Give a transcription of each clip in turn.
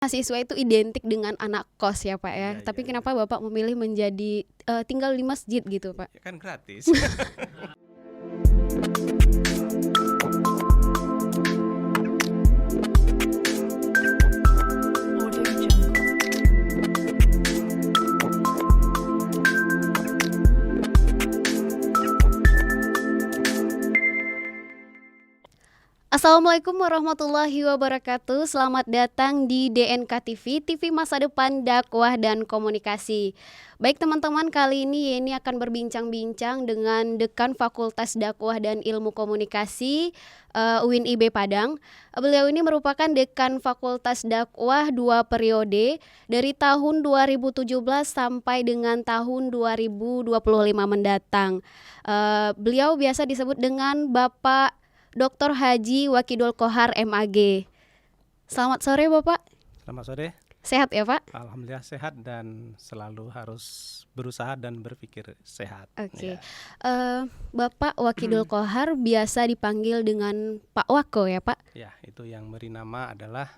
Mahasiswa itu identik dengan anak kos ya Pak ya. Iya, Tapi iya, iya. kenapa Bapak memilih menjadi tinggal di masjid gitu Pak? Ya kan gratis. Assalamualaikum warahmatullahi wabarakatuh. Selamat datang di DNK TV, TV Masa Depan Dakwah dan Komunikasi. Baik teman-teman, kali ini Yeni akan berbincang-bincang dengan Dekan Fakultas Dakwah dan Ilmu Komunikasi UIN IB Padang. Beliau ini merupakan Dekan Fakultas Dakwah 2 periode dari tahun 2017 sampai dengan tahun 2025 mendatang. Beliau biasa disebut dengan Bapak Dr. Haji Wakidul Qohar MAG. Selamat sore Bapak. Selamat sore. Sehat ya Pak? Alhamdulillah sehat dan selalu harus berusaha dan berpikir sehat. Oke. Ya. Bapak Wakidul Qohar biasa dipanggil dengan Pak Wako ya Pak? Ya, itu yang beri nama adalah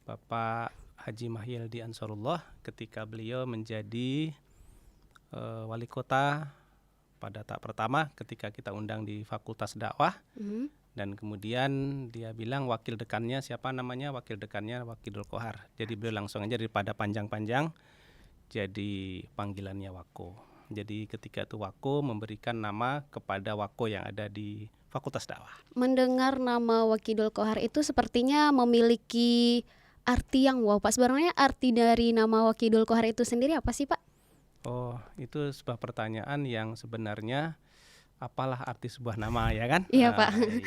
Bapak Haji Mahyildi Ansarullah ketika beliau menjadi wali kota pada tahap pertama ketika kita undang di Fakultas Dakwah. Dan kemudian dia bilang wakil dekannya siapa namanya, wakil dekannya Wakidul Qohar. Jadi beliau langsung aja daripada panjang-panjang jadi panggilannya Wako. Jadi ketika itu Wako memberikan nama kepada Wako yang ada di Fakultas Dakwah. Mendengar nama Wakidul Qohar itu sepertinya memiliki arti yang wow Pak. Sebenarnya arti dari nama Wakidul Qohar itu sendiri apa sih Pak? Oh, itu sebuah pertanyaan yang sebenarnya apalah arti sebuah nama ya kan? Iya Pak. Iya.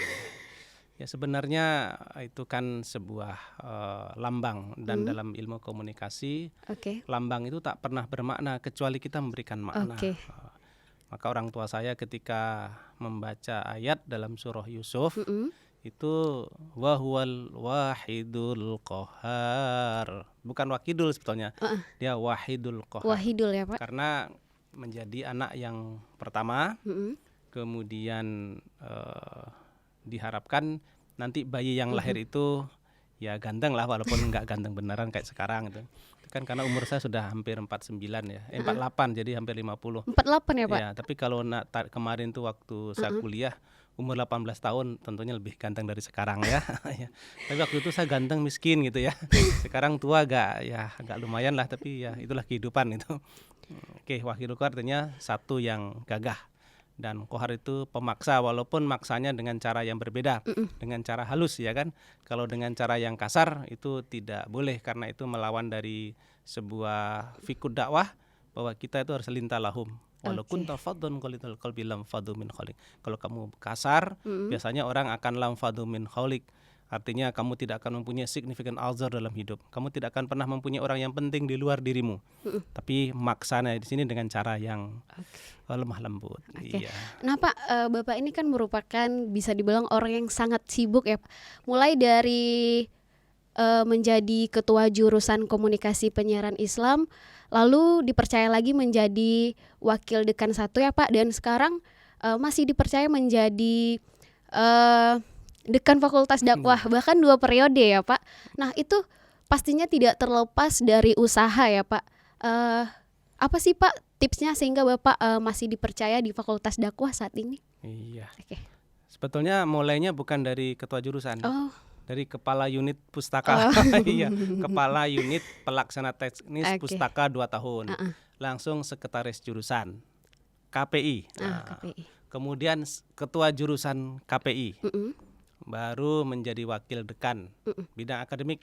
Ya sebenarnya itu kan sebuah lambang dan dalam ilmu komunikasi lambang itu tak pernah bermakna kecuali kita memberikan makna. Maka orang tua saya ketika membaca ayat dalam surah Yusuf itu wahuwal wahidul qahar, bukan wakidul sebetulnya, dia wahidul qahar. Wahidul ya Pak. Karena menjadi anak yang pertama, kemudian diharapkan nanti bayi yang lahir itu ya ganteng lah, walaupun nggak ganteng beneran kayak sekarang itu kan karena umur saya sudah hampir 49 ya, 48 jadi hampir 50. 48 ya Pak? Ya, tapi kalau kemarin tuh waktu saya kuliah umur 18 tahun tentunya lebih ganteng dari sekarang ya. Tapi waktu itu saya ganteng miskin gitu ya. Sekarang tua agak lumayan lah, tapi ya itulah kehidupan itu. Oke, Wakidul Qohar artinya satu yang gagah. Dan Qohar itu pemaksa, walaupun maksanya dengan cara yang berbeda, dengan cara halus ya kan. Kalau dengan cara yang kasar itu tidak boleh karena itu melawan dari sebuah fiqh dakwah bahwa kita itu harus lintah lahum. Walaupun tafadun qalitul qalbi lam fadu min khalik. Kalau kamu kasar, biasanya orang akan lam fadu min khalik. Artinya kamu tidak akan mempunyai significant other dalam hidup. Kamu tidak akan pernah mempunyai orang yang penting di luar dirimu. Tapi maksanya di sini dengan cara yang lemah lembut. Iya. Nah Pak, Bapak ini kan merupakan bisa dibilang orang yang sangat sibuk ya Pak. Mulai dari menjadi ketua jurusan komunikasi penyiaran Islam, lalu dipercaya lagi menjadi wakil dekan 1 ya Pak, dan sekarang masih dipercaya menjadi dekan Fakultas Dakwah bahkan 2 periode ya Pak. Nah itu pastinya tidak terlepas dari usaha ya Pak. Apa sih Pak tipsnya sehingga Bapak masih dipercaya di Fakultas Dakwah saat ini? Iya. Sebetulnya mulainya bukan dari ketua jurusan. Dari kepala unit pustaka. Iya, kepala unit pelaksana teknis pustaka 2 tahun. Langsung sekretaris jurusan KPI. KPI. Kemudian ketua jurusan KPI. Baru menjadi wakil dekan bidang akademik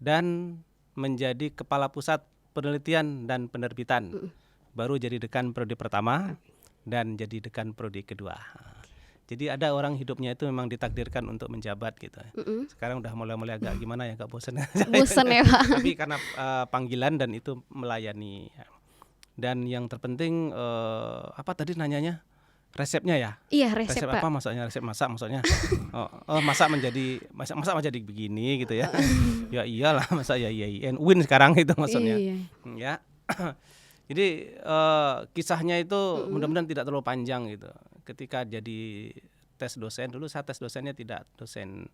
dan menjadi kepala pusat penelitian dan penerbitan. Baru jadi dekan prodi pertama dan jadi dekan prodi kedua. Jadi ada orang hidupnya itu memang ditakdirkan untuk menjabat gitu. Sekarang udah mulai agak gimana ya, agak bosan. Bosan ya Pak. Tapi karena panggilan dan itu melayani. Dan yang terpenting apa tadi nanyanya? Resepnya ya? Iya, resep Pak. Apa maksudnya? Resep masak maksudnya? Masak menjadi begini gitu ya. Ya iyalah, masa ya win sekarang itu maksudnya. Ya. Jadi kisahnya itu mudah-mudahan tidak terlalu panjang gitu. Ketika jadi tes dosen, dulu saya tes dosennya tidak dosen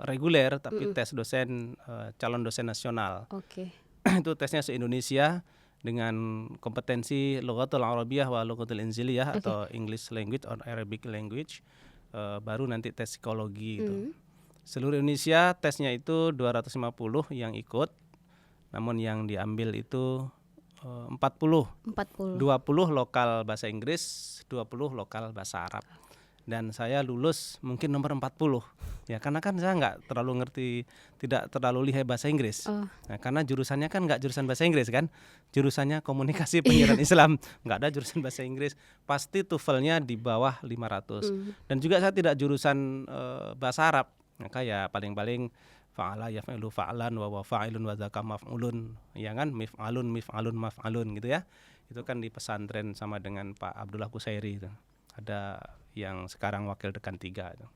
reguler, tapi Mm-mm. tes dosen calon dosen nasional. Oke. Itu tesnya se-Indonesia dengan kompetensi Lughatul Arabiyyah wa Lughatul Inziliyah Oke. atau English language or Arabic language. Baru nanti tes psikologi gitu. Seluruh Indonesia tesnya itu 250 yang ikut. Namun yang diambil itu 40. 40. 20 lokal bahasa Inggris, 20 lokal bahasa Arab. Dan saya lulus mungkin nomor 40. Ya karena kan saya nggak terlalu ngerti, tidak terlalu lihai bahasa Inggris. Nah, karena jurusannya kan nggak jurusan bahasa Inggris kan, jurusannya komunikasi penyiaran Islam, nggak ada jurusan bahasa Inggris. Pasti TOEFL-nya di bawah 500. Dan juga saya tidak jurusan bahasa Arab. Maka ya paling-paling fa'ala yaf'ilu fa'lan wa fa'ilun wa dzaka maf'ulun, ya kan, mif'alun maf'alun gitu ya. Itu kan di pesantren sama dengan Pak Abdullah Kusairi itu. Ada yang sekarang wakil dekan 3 itu.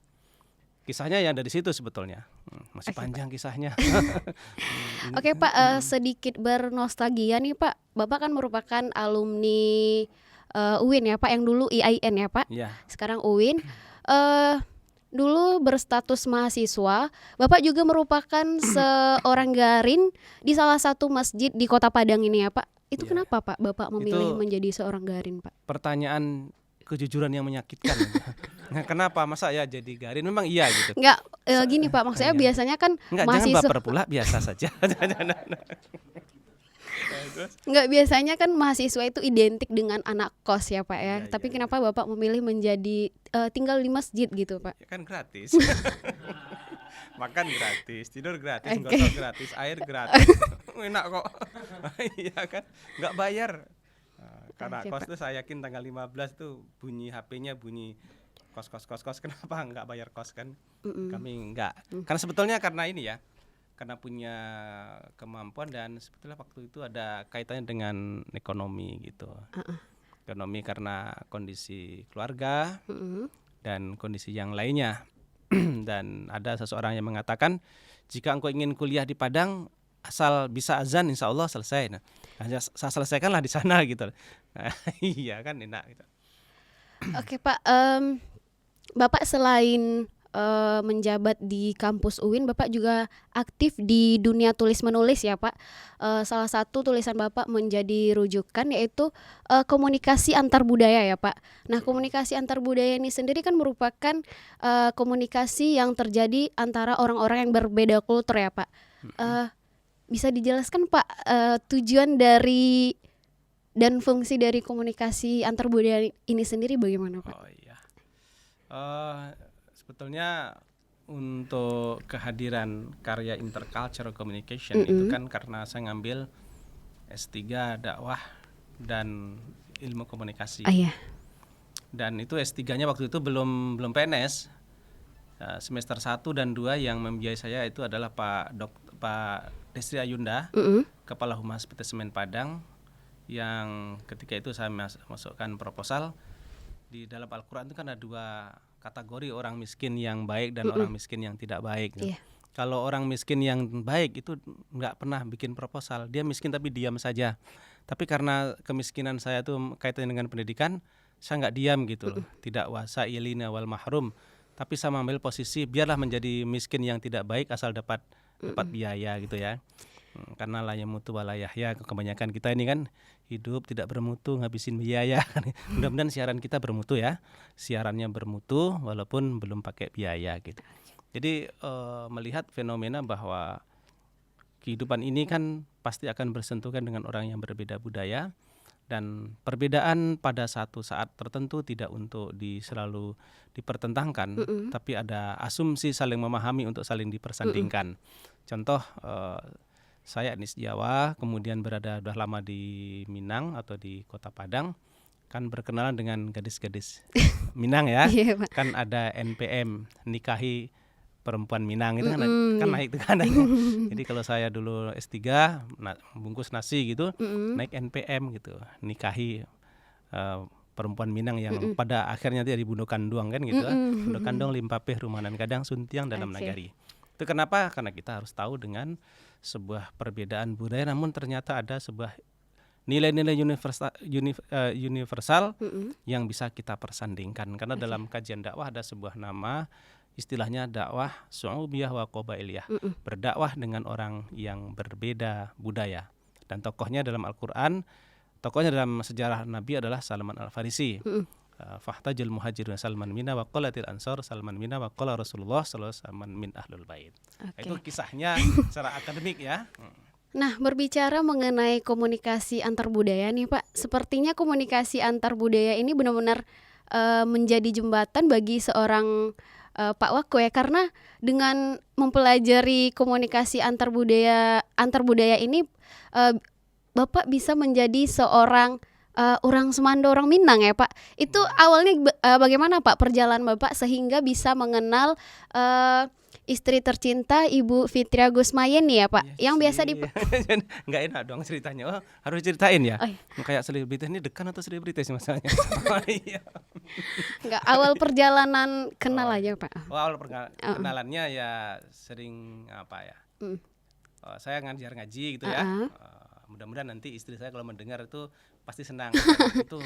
Kisahnya yang dari situ sebetulnya. Masih panjang kisahnya. Oke Pak, sedikit bernostalgia nih Pak. Bapak kan merupakan alumni UIN ya Pak, yang dulu IAIN ya Pak. Ya. Sekarang UIN. Dulu berstatus mahasiswa, Bapak juga merupakan seorang garin di salah satu masjid di Kota Padang ini ya Pak. Itu Ya. kenapa Pak Bapak memilih Itu menjadi seorang garin Pak? pertanyaan kejujuran yang menyakitkan. Nah, kenapa masa ya jadi garin? Memang iya gitu. Enggak, gini Pak, maksudnya Iya. biasanya kan Enggak, jangan mahasiswa baper pula, biasa saja. Enggak, biasanya kan mahasiswa itu identik dengan anak kos ya Pak ya. Iya, Tapi iya, kenapa Bapak memilih menjadi tinggal di masjid gitu Pak? Ya kan gratis. Makan gratis, tidur gratis, gosok gratis, air gratis. Enak kok. Iya kan? Enggak bayar. Karena Oke, kos Pak. tuh saya yakin tanggal 15 tuh bunyi HP-nya bunyi kos. Kenapa enggak bayar kos kan? Kami enggak. Karena sebetulnya karena ini ya. Karena punya kemampuan dan sebetulnya waktu itu ada kaitannya dengan ekonomi gitu. Ekonomi karena kondisi keluarga dan kondisi yang lainnya. Dan ada seseorang yang mengatakan jika engkau ingin kuliah di Padang asal bisa azan insya Allah selesai. Nah, saya selesaikanlah di sana gitu. Nah, iya kan enak gitu. Oke Pak, Bapak selain menjabat di kampus UIN, Bapak juga aktif di dunia tulis menulis ya Pak. Salah satu tulisan Bapak menjadi rujukan yaitu komunikasi antar budaya ya Pak. Nah, komunikasi antar budaya ini sendiri kan merupakan komunikasi yang terjadi antara orang-orang yang berbeda kultur ya Pak. Bisa dijelaskan Pak tujuan dari dan fungsi dari komunikasi antar budaya ini sendiri bagaimana Pak? Oh iya. Sebetulnya untuk kehadiran karya intercultural communication itu kan karena saya ngambil S3 dakwah dan ilmu komunikasi. Iya. Dan itu S3-nya waktu itu belum PNS. Semester 1 dan 2 yang membiayai saya itu adalah Pak Desri Ayunda, Kepala Humas PT Semen Padang, yang ketika itu saya masukkan proposal. Di dalam Al-Quran itu kan ada 2 kategori, orang miskin yang baik dan orang miskin yang tidak baik. Iya. Kalau orang miskin yang baik itu nggak pernah bikin proposal, dia miskin tapi diam saja. Tapi karena kemiskinan saya tuh kaitannya dengan pendidikan, saya nggak diam gitu loh. Tidak wasailina wal mahrum, tapi saya mengambil posisi biarlah menjadi miskin yang tidak baik asal dapat biaya gitu ya. Karena la yamutu wa la yahya, kebanyakan kita ini kan hidup tidak bermutu, ngabisin biaya. Mudah-mudahan siaran kita bermutu ya. Siarannya bermutu walaupun belum pakai biaya gitu. Jadi melihat fenomena bahwa kehidupan ini kan pasti akan bersentuhan dengan orang yang berbeda budaya, dan perbedaan pada satu saat tertentu tidak untuk selalu dipertentangkan, tapi ada asumsi saling memahami untuk saling dipersandingkan. Contoh, saya etnis Jawa, kemudian berada sudah lama di Minang atau di Kota Padang, kan berkenalan dengan gadis-gadis Minang ya. Iya, Pak. Kan ada NPM, nikahi perempuan Minang itu kan naik itu kan. Jadi kalau saya dulu S3 bungkus nasi gitu, naik NPM gitu, nikahi perempuan Minang yang pada akhirnya dia di Bundo Kandung kan gitu. Bundo Kandung Limpapeh Rumanan Kadang Suntiang dalam Nagari. Itu kenapa? Karena kita harus tahu dengan sebuah perbedaan budaya, namun ternyata ada sebuah nilai-nilai universal yang bisa kita persandingkan. Karena dalam kajian dakwah ada sebuah nama istilahnya dakwah su'ubiyah wa qabailiyah, Mm-mm. berdakwah dengan orang yang berbeda budaya. Dan tokohnya dalam Al-Qur'an, tokohnya dalam sejarah Nabi adalah Salman Al-Farisi. Mm-mm. Fahtajul muhajirun Salman minna wa qalatil ansar Salman minna wa qala Rasulullah sallallahu alaihi wasallam Salman min ahlul bait. Oke. Itu kisahnya secara akademik ya. Nah, berbicara mengenai komunikasi antar budaya nih Pak, sepertinya komunikasi antar budaya ini benar-benar menjadi jembatan bagi seorang Pak Wako ya, karena dengan mempelajari komunikasi antar budaya ini Bapak bisa menjadi seorang orang Semando, orang Minang ya Pak. Itu awalnya bagaimana Pak perjalanan Bapak sehingga bisa mengenal istri tercinta Ibu Fitria Gusmayeni ya Pak, Iya yang biasa sih. Nggak enak dong ceritanya. Oh, harus ceritain ya. Oh, iya. Kayak selebritis ini dekan atau selebritis masalahnya. Oh, iya. Nggak, awal perjalanan kenal Oh, aja Pak. Oh, awal kenalannya ya sering apa ya? Mm. Saya ngajar ngaji gitu ya. Uh-uh. Mudah-mudahan nanti istri saya kalau mendengar itu pasti senang. Itu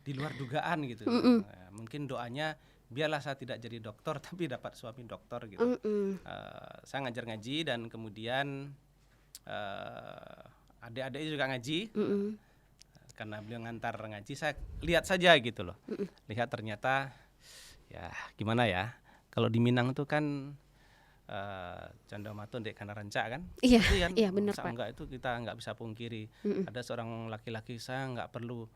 di luar dugaan gitu. Mm-mm. Mungkin doanya biarlah saya tidak jadi dokter tapi dapat suami dokter gitu. Mm-mm. Saya ngajar ngaji dan kemudian adik-adik juga ngaji. Mm-mm. Karena beliau ngantar ngaji, saya lihat saja gitu loh. Mm-mm. Lihat ternyata ya gimana ya, kalau di Minang tuh kan Canda Mato Dek Kana Ranca kan. Iya, Itu kan iya benar masa Pak. enggak itu kita nggak bisa pungkiri. Mm-mm. Ada seorang laki-laki, saya nggak perlu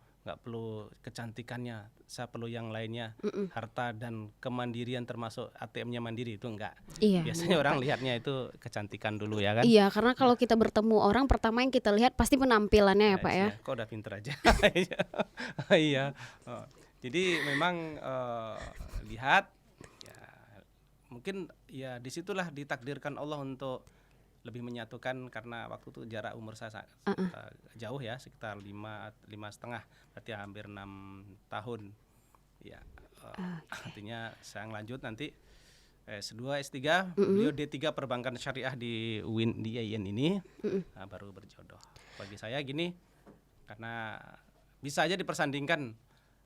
kecantikannya, saya perlu yang lainnya, Mm-mm. harta dan kemandirian termasuk ATM-nya mandiri itu enggak. Iya. Biasanya benar, orang Pak. lihatnya itu kecantikan dulu ya kan. Iya, karena kalau kita bertemu orang pertama yang kita lihat pasti penampilannya ya Pak ya. Kok udah pinter aja. Iya. Oh, jadi memang lihat ya, mungkin ya disitulah ditakdirkan Allah untuk lebih menyatukan karena waktu itu jarak umur saya jauh ya, sekitar 5,5, berarti hampir 6 tahun ya. Artinya saya lanjut nanti S2, S3, beliau D3 Perbankan Syariah di UIN di IAIN ini. Baru berjodoh. Bagi saya gini, karena bisa aja dipersandingkan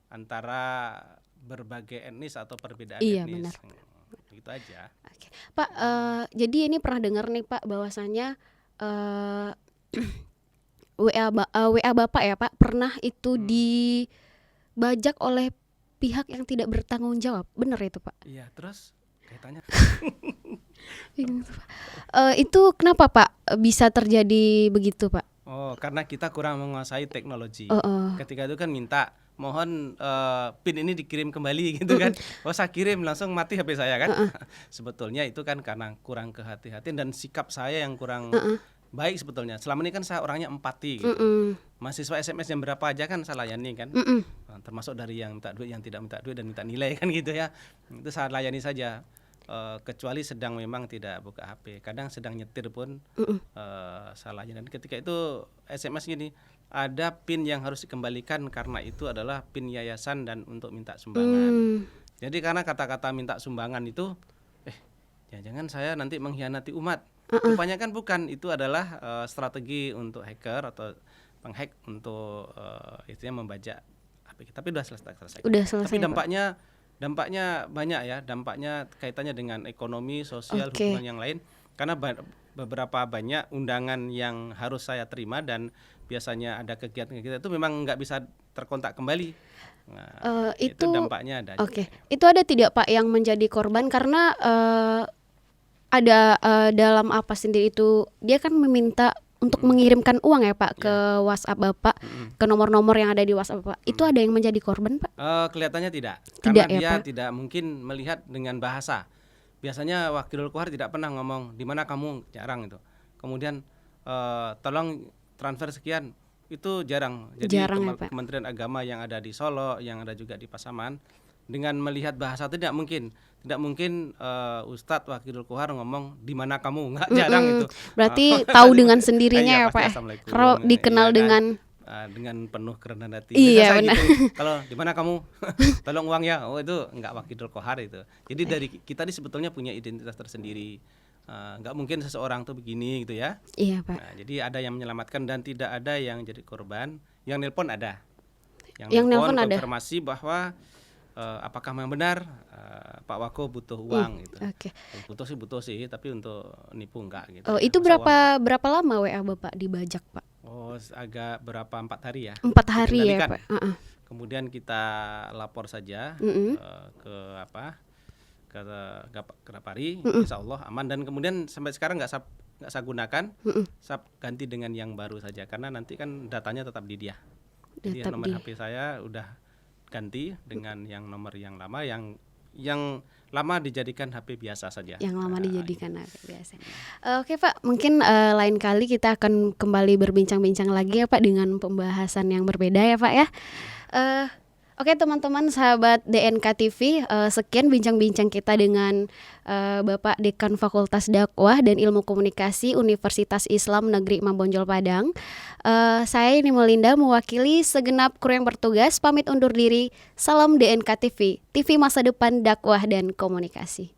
antara berbagai etnis atau perbedaan Iya, etnis. benar. Gitu aja. Oke. Pak, jadi ini pernah dengar nih Pak bahwasanya WA Bapak ya Pak pernah itu dibajak oleh pihak yang tidak bertanggung jawab. Benar itu Pak? Iya, terus kaitannya Bingung tuh, Pak. Itu kenapa Pak bisa terjadi begitu Pak? oh, karena kita kurang menguasai teknologi. Oh. Ketika itu kan minta mohon PIN ini dikirim kembali gitu kan. Oh, saya kirim langsung mati HP saya kan. Sebetulnya itu kan karena kurang kehati-hatian dan sikap saya yang kurang baik sebetulnya. Selama ini kan saya orangnya empati gitu. Mahasiswa SMS yang berapa aja kan saya layani kan. Termasuk dari yang minta duit, yang tidak minta duit dan minta nilai kan gitu ya. Itu saya layani saja. Kecuali sedang memang tidak buka HP. Kadang sedang nyetir pun saya layani. Dan ketika itu SMS gini, ada PIN yang harus dikembalikan karena itu adalah PIN yayasan dan untuk minta sumbangan. Jadi karena kata-kata minta sumbangan itu jangan-jangan saya nanti mengkhianati umat. Rupanya kan bukan, itu adalah strategi untuk hacker atau penghack untuk istilahnya membajak HP kita. Tapi sudah selesai. Udah selesai. Tapi dampaknya banyak ya, dampaknya kaitannya dengan ekonomi, sosial, hubungan yang lain. Karena beberapa banyak undangan yang harus saya terima dan biasanya ada kegiatan-kegiatan itu memang nggak bisa terkontak kembali. Nah, itu dampaknya ada. Oke. Itu ada tidak Pak yang menjadi korban karena ada dalam apa sendiri itu dia kan meminta untuk mengirimkan uang ya Pak ke WhatsApp Bapak, ke nomor-nomor yang ada di WhatsApp Bapak. Itu ada yang menjadi korban Pak? Kelihatannya tidak. Tidak Karena ya, dia Pak? tidak mungkin melihat dengan bahasa. Biasanya Wakilul Kohar tidak pernah ngomong di mana kamu, jarang itu. Kemudian tolong transfer sekian, itu jarang. Jadi Jarang ya, Pak? Kementerian Agama yang ada di Solo, yang ada juga di Pasaman, dengan melihat bahasa itu tidak mungkin Ustadz Wakilul Kohar ngomong di mana kamu, nggak, jarang itu. Berarti tahu dengan sendirinya Iya, ya Pak. pasti Ya? Assalamualaikum. Kalau dikenal Iya, dengan penuh kerendahan hati. Iya, Biasa benar. gitu. Kalau di mana kamu? Tolong uang ya. Oh, itu enggak Wakilul Kohar itu. Jadi dari kita ini sebetulnya punya identitas tersendiri. Enggak mungkin seseorang tuh begini gitu ya. Iya Pak. Nah, jadi ada yang menyelamatkan dan tidak ada yang jadi korban. Yang nelpon ada. Yang nelpon ada. Konfirmasi bahwa apakah memang benar Pak Wako butuh uang gitu. Oke. Butuh sih, tapi untuk nipu enggak gitu Oh, ya. itu Masa uang berapa lama WA Bapak dibajak, Pak? agak berapa 4 hari ya 4 hari ya, dikendalikan. Pak? Heeh. Kemudian kita lapor saja Mm-mm. ke ke Grapari, Mm-mm. insya Allah aman. Dan kemudian sampai sekarang nggak saya gunakan, Mm-mm. saya ganti dengan yang baru saja karena nanti kan datanya tetap di dia. Jadi Tetap nomor di. HP saya udah ganti dengan yang nomor yang lama, yang lama dijadikan HP biasa saja. Yang lama Nah, dijadikan HP biasa. Oke Pak, mungkin lain kali kita akan kembali berbincang-bincang lagi ya Pak dengan pembahasan yang berbeda ya Pak ya. Eh, Oke teman-teman sahabat DNK TV, sekian bincang-bincang kita dengan Bapak Dekan Fakultas Dakwah dan Ilmu Komunikasi Universitas Islam Negeri Imam Bonjol Padang. Saya ini Melinda mewakili segenap kru yang bertugas pamit undur diri. Salam DNK TV, TV masa depan dakwah dan komunikasi.